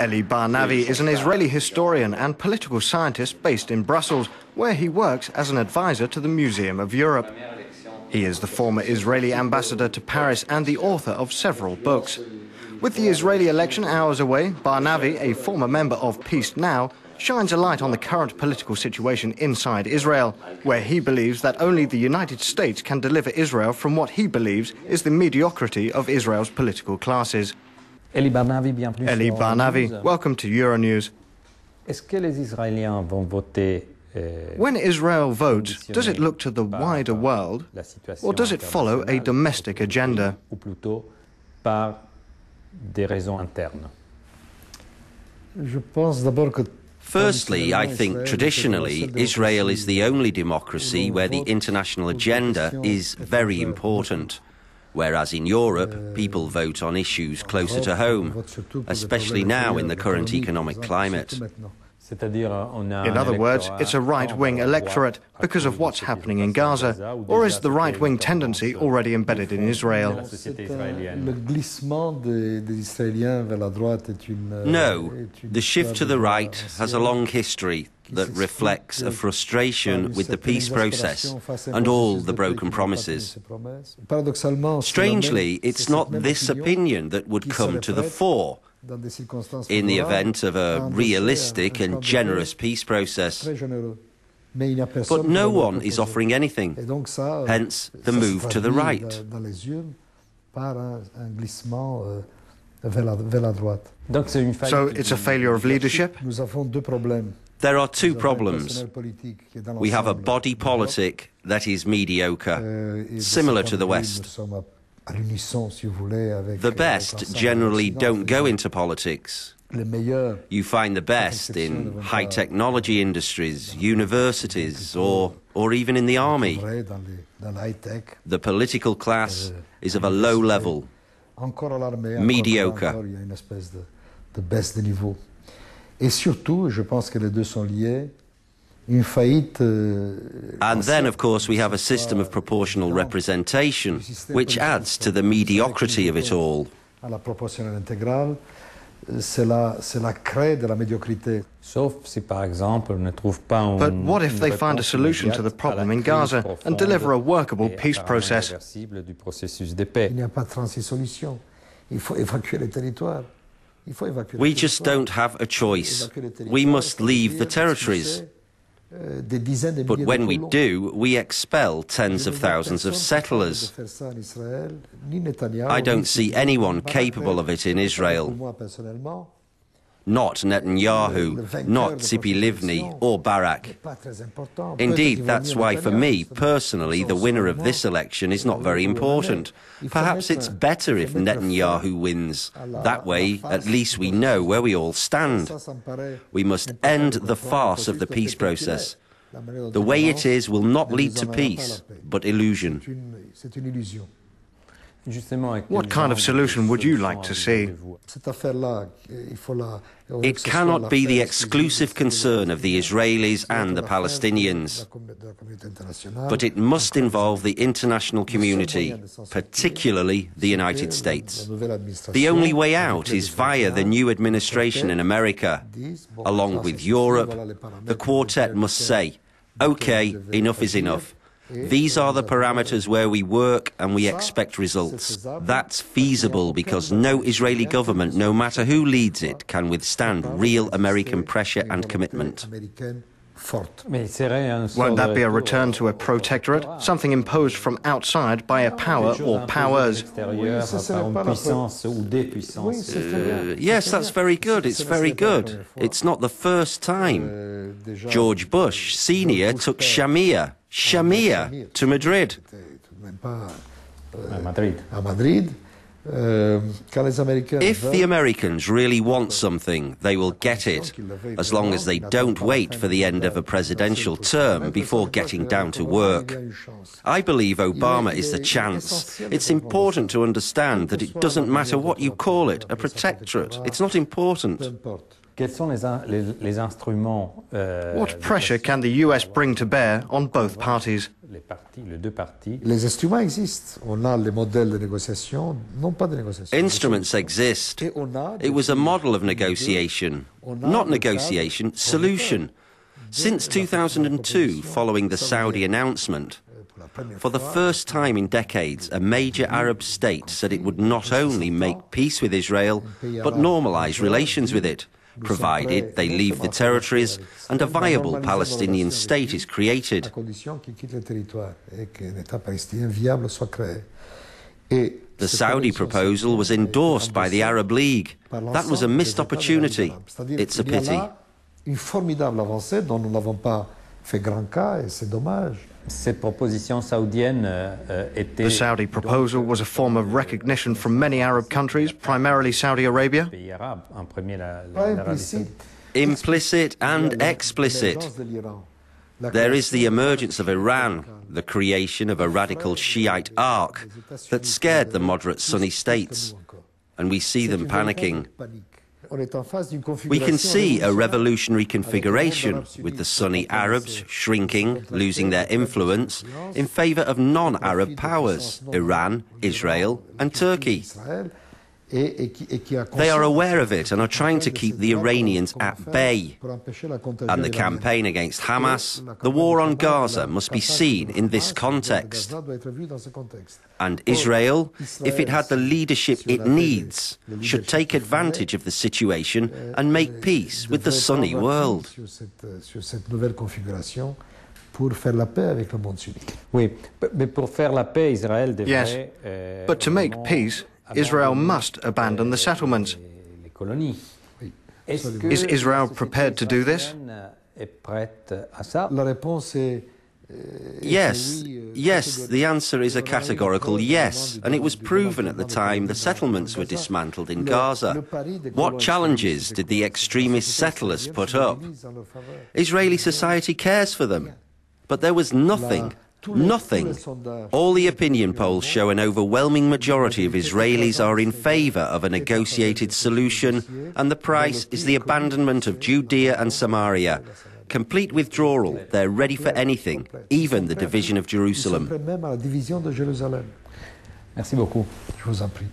Eli Barnavi is an Israeli historian and political scientist based in Brussels, where he works as an advisor to the Museum of Europe. He is the former Israeli ambassador to Paris and the author of several books. With the Israeli election hours away, Barnavi, a former member of Peace Now, shines a light on the current political situation inside Israel, where he believes that only the United States can deliver Israel from what he believes is the mediocrity of Israel's political classes. Eli Barnavi, welcome to Euronews. When Israel votes, does it look to the wider world, or does it follow a domestic agenda? Firstly, I think traditionally Israel is the only democracy where the international agenda is very important. Whereas in Europe, people vote on issues closer to home, especially now in the current economic climate. In other words, it's a right-wing electorate because of what's happening in Gaza, or is the right-wing tendency already embedded in Israel? No, the shift to the right has a long history that reflects a frustration with the peace process and all the broken promises. Strangely, it's not this opinion that would come to the fore in the event of a realistic and generous peace process. But no one is offering anything, hence the move to the right. So it's a failure of leadership? There are two problems. We have a body politic that is mediocre, similar to the West. The best generally don't go into politics. You find the best in high technology industries, universities, or even in the army. The political class is of a low level, mediocre. And then, of course, we have a system of proportional representation, which adds to the mediocrity of it all. But what if they find a solution to the problem in Gaza and deliver a workable peace process? We just don't have a choice. We must leave the territories. But when we do, we expel tens of thousands of settlers. I don't see anyone capable of it in Israel. Not Netanyahu, not Tzipi Livni or Barak. Indeed, that's why for me, personally, the winner of this election is not very important. Perhaps it's better if Netanyahu wins. That way, at least we know where we all stand. We must end the farce of the peace process. The way it is will not lead to peace, but illusion. What kind of solution would you like to see? It cannot be the exclusive concern of the Israelis and the Palestinians. But it must involve the international community, particularly the United States. The only way out is via the new administration in America. Along with Europe, the quartet must say, "Okay, enough is enough. These are the parameters where we work and we expect results." That's feasible because no Israeli government, no matter who leads it, can withstand real American pressure and commitment. Won't that be a return to a protectorate, something imposed from outside by a power or powers? Yes, that's very good. It's very good. It's not the first time. George Bush Sr. took Shamir to Madrid. If the Americans really want something, they will get it, as long as they don't wait for the end of a presidential term before getting down to work. I believe Obama is the chance. It's important to understand that it doesn't matter what you call it, a protectorate. It's not important. What pressure can the US bring to bear on both parties? Instruments exist. It was a model of negotiation, not negotiation, solution. Since 2002, following the Saudi announcement, for the first time in decades, a major Arab state said it would not only make peace with Israel, but normalize relations with it, provided they leave the territories and a viable Palestinian state is created. The Saudi proposal was endorsed by the Arab League. That was a missed opportunity. It's a pity. Une formidable avancée dont nous n'avons pas fait grand cas et c'est dommage. The Saudi proposal was a form of recognition from many Arab countries, primarily Saudi Arabia. Implicit and explicit. There is the emergence of Iran, the creation of a radical Shiite arc that scared the moderate Sunni states, and we see them panicking. We can see a revolutionary configuration with the Sunni Arabs shrinking, losing their influence in favour of non-Arab powers, Iran, Israel and Turkey. They are aware of it and are trying to keep the Iranians at bay. And the campaign against Hamas, the war on Gaza, must be seen in this context. And Israel, if it had the leadership it needs, should take advantage of the situation and make peace with the Sunni world. Yes, but to make peace, Israel must abandon the settlements. Is Israel prepared to do this? Yes, the answer is a categorical yes, and it was proven at the time the settlements were dismantled in Gaza. What challenges did the extremist settlers put up? Israeli society cares for them, but there was nothing. Nothing. All the opinion polls show an overwhelming majority of Israelis are in favour of a negotiated solution, and the price is the abandonment of Judea and Samaria. Complete withdrawal. They're ready for anything, even the division of Jerusalem. Merci beaucoup. Je vous en prie.